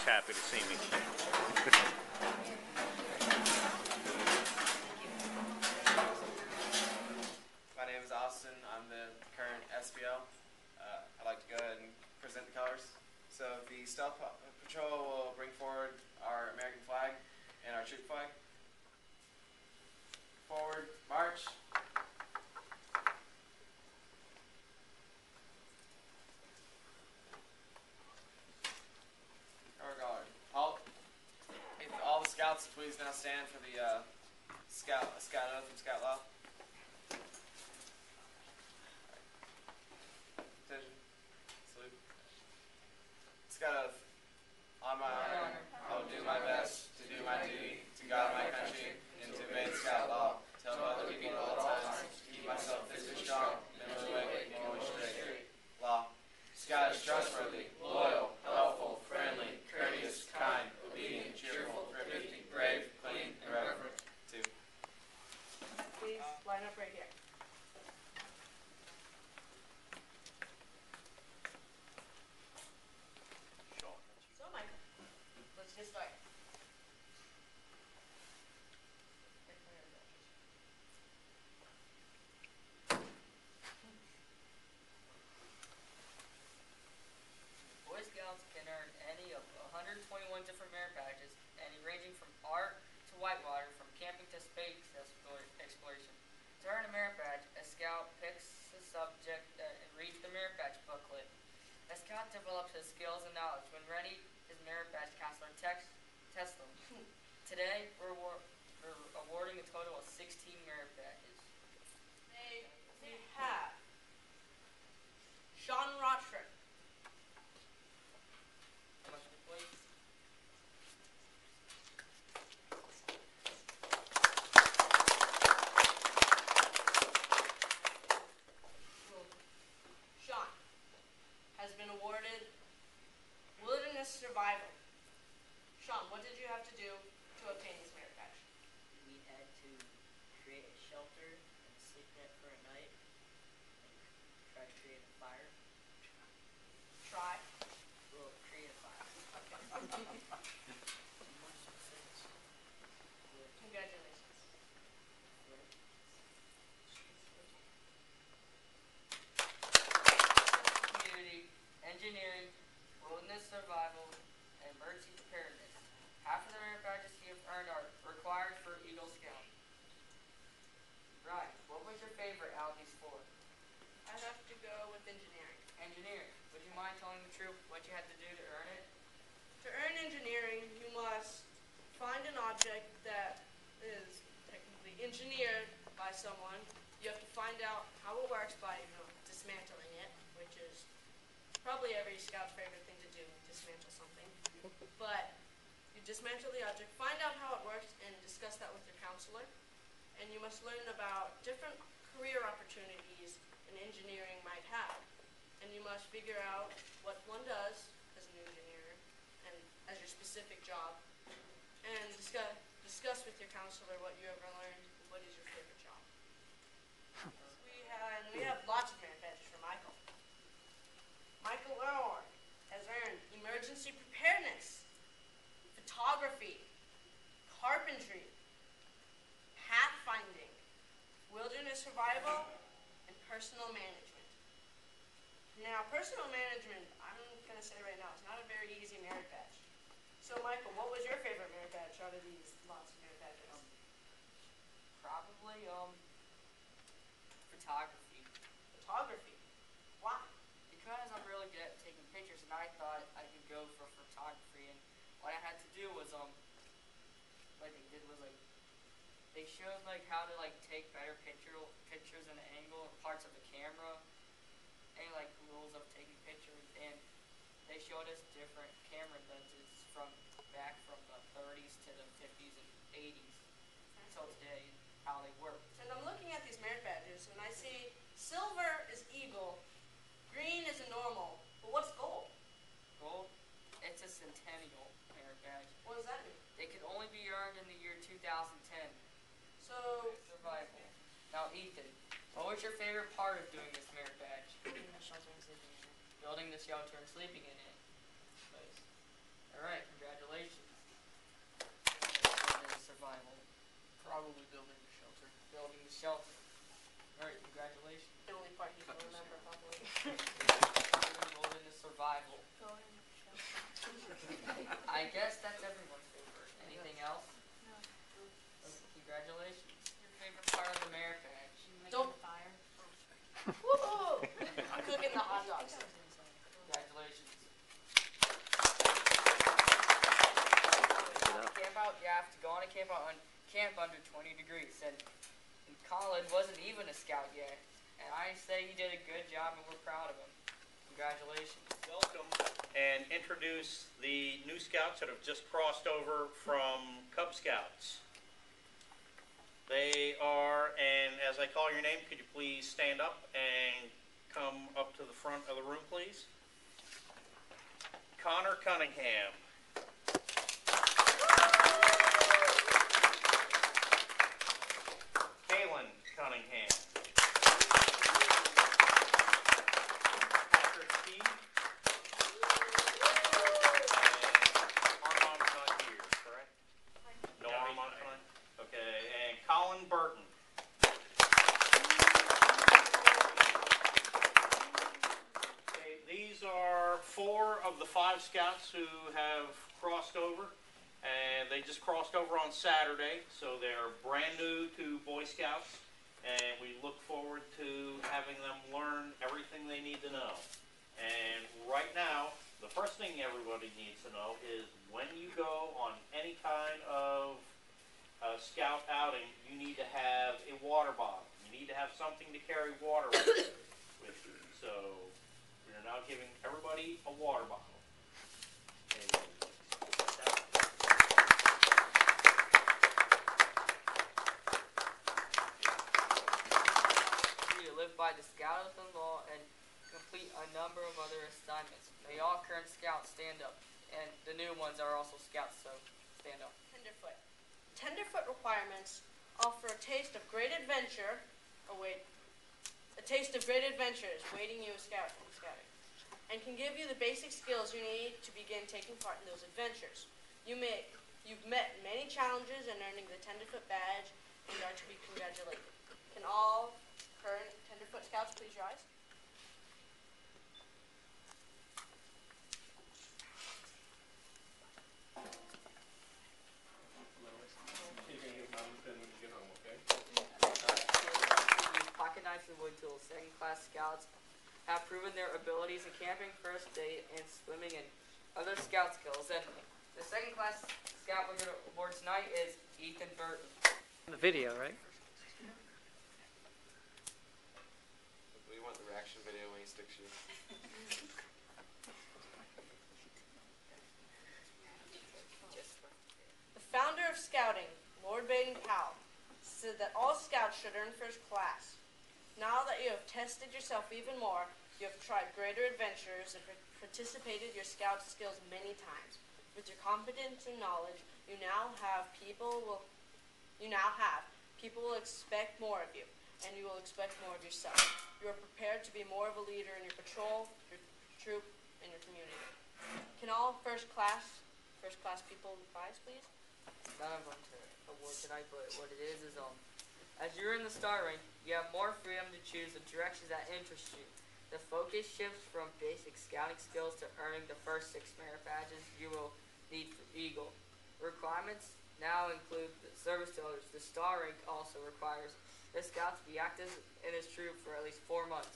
happy to see me. My name is Austin. I'm the current SPL. I'd like to go ahead and present the colors. So the Stealth Patrol will bring forward our American flag and our troop flag. Forward, march. Color guard, halt. If all the scouts please now stand for the scout oath and scout law. Attention. Salute. Scout oath. On my honor, I will do my best to do my duty to guard my country and to obey the scout law. Tell other people at all times to keep myself physically strong, mentally awake, and always straight. Law. Scout is trustworthy, loyal, helpful, friendly, courteous, kind, obedient, cheerful, thrifty, brave, clean, and reverent. 2. Please line up right here. So, Michael, let's get started. Boy Scouts can earn any of 121 different merit badges, ranging from art to whitewater, from camping to space exploration. To earn a merit badge, a scout picks a subject and reads the merit badge booklet. A scout develops his skills and knowledge. When ready, his merit badge counselor tests them. Today, we're awarding a total of 16 merit badges. We have Sean Rochford. How much, please? Sean has been awarded Wilderness Survival. Sean, what did you have to do to obtain this merit badge? We had to create a shelter and sleep in it for a night and try to create a fire. Try. We'll create a fire. Okay. Congratulations. Community, engineering, wilderness survival, and emergency preparedness. Half of the merit badges you have earned are required for Eagle Scout. Ryan, what was your favorite out of these 4? I have to go with engineering. Engineering. Would you mind telling the troop what you had to do to earn it? To earn engineering, you must find an object that is technically engineered by someone. You have to find out how it works by dismantling it, which is probably every scout's favorite thing to do, dismantle something. But you dismantle the object, find out how it works, and discuss that with your counselor. And you must learn about different career opportunities an engineering might have. And you must figure out what one does as an engineer and as your specific job. And discuss with your counselor what you ever learned and what is your favorite job. We have lots of merit badges for Michael. Michael Earl has earned emergency preparedness, photography, carpentry, pathfinding, wilderness survival, and personal management. Now, personal management, I'm going to say right now, it's not a very easy merit badge. So, Michael, what was your favorite merit badge out of these lots of merit badges? Probably photography. Photography. Why? Because I'm really good at taking pictures, and I thought I could go for photography. And what I had to do was what they did was they showed how to take better pictures and angle and parts of the camera, and rules of taking pictures. And they showed us different camera lenses from the 30s to the 50s and 80s until today, how they work. And I'm looking at these merit badges, and I see silver is eagle, green is a normal, but what's gold? Gold, it's a centennial merit badge. What does that mean? They could only be earned in the year 2010. So, survival. Now, Ethan, what was your favorite part of doing this merit badge? Building the shelter and sleeping in it. Building the shelter and sleeping in it. Nice. Alright, congratulations. Survival. Probably building a shelter. Building the shelter. Alright, congratulations. The only part you can remember probably. Enrolled into survival. I guess that's everyone's favorite. Anything else? No. Congratulations. Your favorite part of the merit badge. Don't- Making the fire. Woo! Cooking the hot dogs. Congratulations. Camp out, you have to go on a camp out on camp under 20 degrees. And Colin wasn't even a scout yet. And I say he did a good job and we're proud of him. Congratulations. Welcome and introduce the new scouts that have just crossed over from Cub Scouts. They are, and as I call your name, could you please stand up and come up to the front of the room, please? Connor Cunningham. Kaylin Cunningham. Patrick Steve. Armand's not here, correct? No, Armand's not? Okay, and Colin Burton. Okay, these are 4 of the 5 scouts who have crossed over. And they just crossed over on Saturday, so they're brand new to Boy Scouts. And we look forward to having them learn everything they need to know. And right now, the first thing everybody needs to know is when you go on any kind of scout outing, you need to have a water bottle. You need to have something to carry water with you. So we are now giving everybody a water bottle. To live by the Scoutathon law and complete a number of other assignments. May all current scouts stand up. And the new ones are also scouts, so stand up. Tenderfoot. Tenderfoot requirements offer a taste of great adventure. A taste of great adventures waiting you in scouting, and can give you the basic skills you need to begin taking part in those adventures. You've met many challenges in earning the Tenderfoot badge and are to be congratulated. Can all current Tenderfoot scouts please rise? Pocket knives and wood tools. Second class scouts have proven their abilities in camping, first aid, and swimming, and other scout skills. And the second class scout we're going to award tonight is Ethan Burton. The video, right? We want the reaction video when he sticks you. The founder of Scouting, Lord Baden-Powell, said that all scouts should earn first class. Now that you have tested yourself even more, you have tried greater adventures and participated your scout skills many times. With your competence and knowledge, people will expect more of you, and you will expect more of yourself. You are prepared to be more of a leader in your patrol, your troop, and your community. Can all first class people rise, please? None of them to award tonight, but what it is as you're in the star rank, you have more freedom to choose the directions that interest you. The focus shifts from basic scouting skills to earning the first 6 merit badges you will need for Eagle. Requirements now include the service to others. The star rank also requires the scout to be active in his troop for at least 4 months.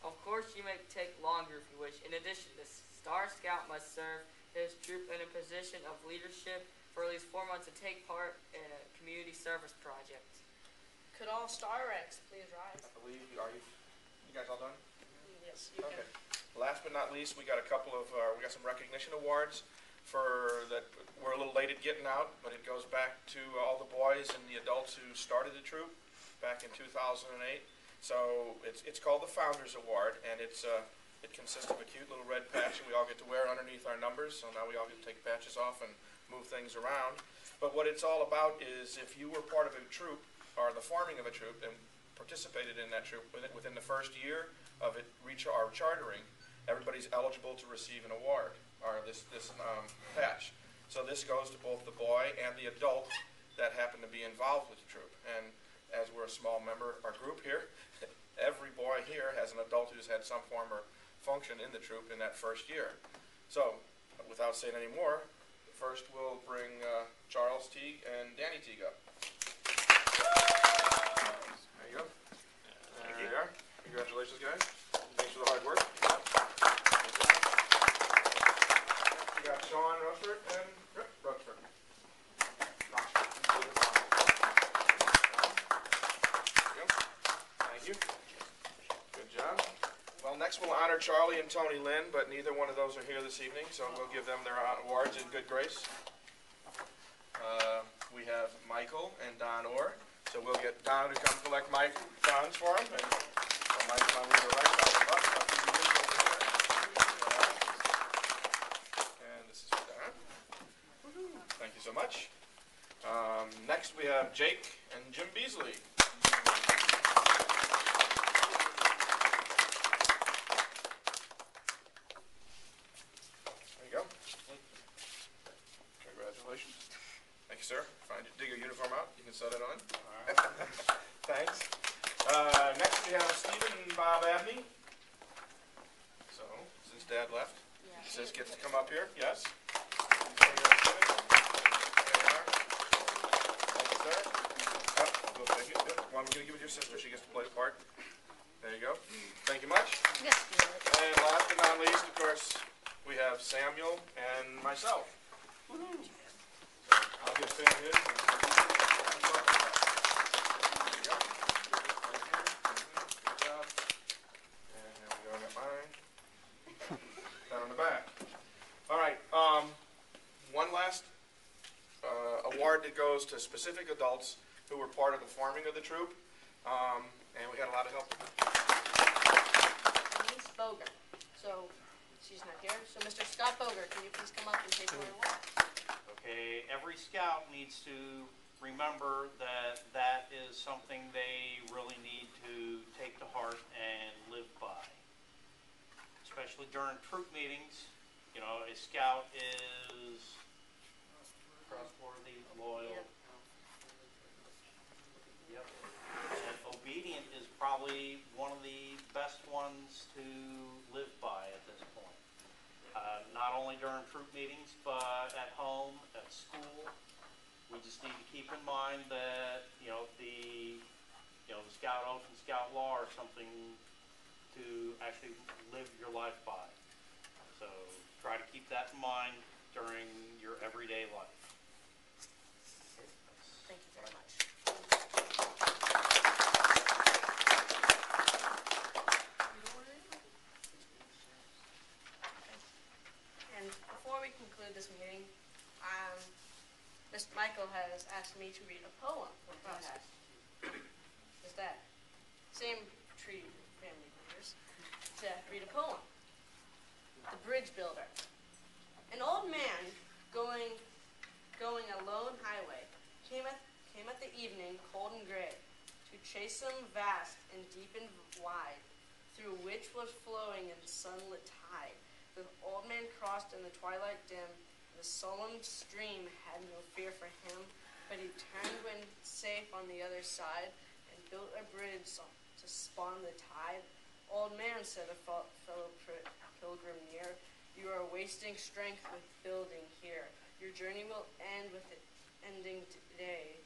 Of course, you may take longer if you wish. In addition, the star scout must serve his troop in a position of leadership for at least 4 months to take part in a community service project. Could all star ranks please rise? I believe, you guys all done? Yes, you Okay. can. Last but not least, we got some recognition awards for that we're a little late at getting out, but it goes back to all the boys and the adults who started the troop back in 2008. So it's called the Founders Award, and it consists of a cute little red patch that we all get to wear underneath our numbers. So now we all get to take patches off and move things around. But what it's all about is if you were part of a troop or the forming of a troop and participated in that troop within the first year of it our chartering, everybody's eligible to receive an award. or this patch. So this goes to both the boy and the adult that happen to be involved with the troop. And as we're a small member, our group here, every boy here has an adult who's had some form or function in the troop in that first year. So, without saying any more, first we'll bring Charles Teague and Danny Teague up. There you go. There you are. Congratulations, guys. Thanks for the hard work. We got Sean Rushford and Rip Rushford. Thank you. Good job. Well, next we'll honor Charlie and Tony Lynn, but neither one of those are here this evening, so we'll give them their awards in good grace. We have Michael and Don Orr, so we'll get Don to come collect Don's for him. And Michael, on the right side of the bus. I'll give you his over here. And this is for Don. Thank you so much. Next we have Jake and Jim Beasley. There you go. Congratulations. Thank you, sir. Dig your uniform out. You can sew it on. All right. Thanks. Next we have Stephen and Bob Abney. So, since Dad left, Sis gets to come up here. Yes. There you are. Thank you, sir. We'll take it. Good. Well, I'm going to give it to your sister. She gets to play the part. There you go. Thank you much. Yes. And last but not least, of course, we have Samuel and myself. Woo-hoo. So I'll give Sam his. There you go. Good job. And here we go. I got mine. Down on the back. All right. One last award that goes to specific adults who were part of the forming of the troop, and we had a lot of help. Denise Boger. So she's not here. So Mr. Scott Boger, can you please come up and take my award? Okay, every scout needs to remember that that is something they really need to take to heart and live by. Especially during troop meetings, you know, a scout is trustworthy, loyal. Yep. And obedient is probably one of the best ones to live by at this point. Not only during troop meetings, but at home, at school. We just need to keep in mind that, the scout oath and scout law are something to actually live your life by. So try to keep that in mind during your everyday life. Thank you very much. And before we conclude this meeting, Mr. Michael has asked me to read a poem for us. Is that same tree family members to read a poem? The Bridge Builder. An old man going a lone highway came at the evening cold and gray to chase some vast and deep and wide, through which was flowing in sunlit tide. The old man crossed in the twilight dim. The solemn stream had no fear for him, but he turned when safe on the other side and built a bridge to spawn the tide. Old man, said a fellow pilgrim near, you are wasting strength with building here. Your journey will end with it ending today.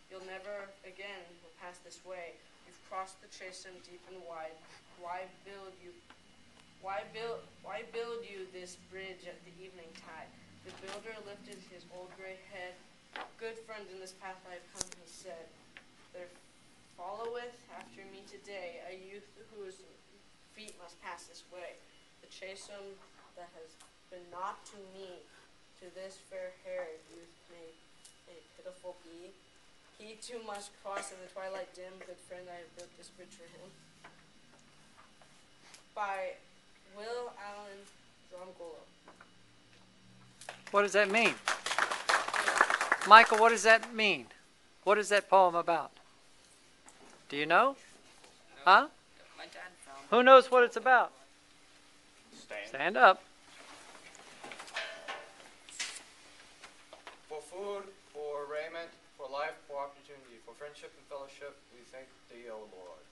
You'll never again will pass this way. You've crossed the Chatham deep and wide. Why build you this bridge at the evening tide? The builder lifted his old gray head. Good friend, in this path I have come, he said. There followeth after me today a youth whose feet must pass this way. The Chatham that has been not to me, to this fair-haired youth may a pitiful be. He too must cross in the twilight dim. Good friend, I have built this bridge for him. By Will Allen Dromgolo. What does that mean? Michael, what does that mean? What is that poem about? Do you know? Huh? My dad found Who knows what it's about? Stand. Stand up. food, for raiment, for life, for opportunity, for friendship and fellowship, we thank thee, O Lord.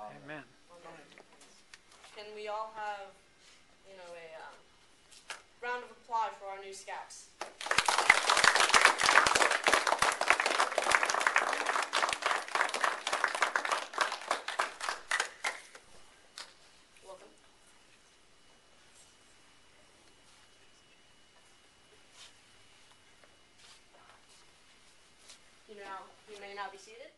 Amen. Can we all have, a round of applause for our new scouts? Welcome. You may now be seated.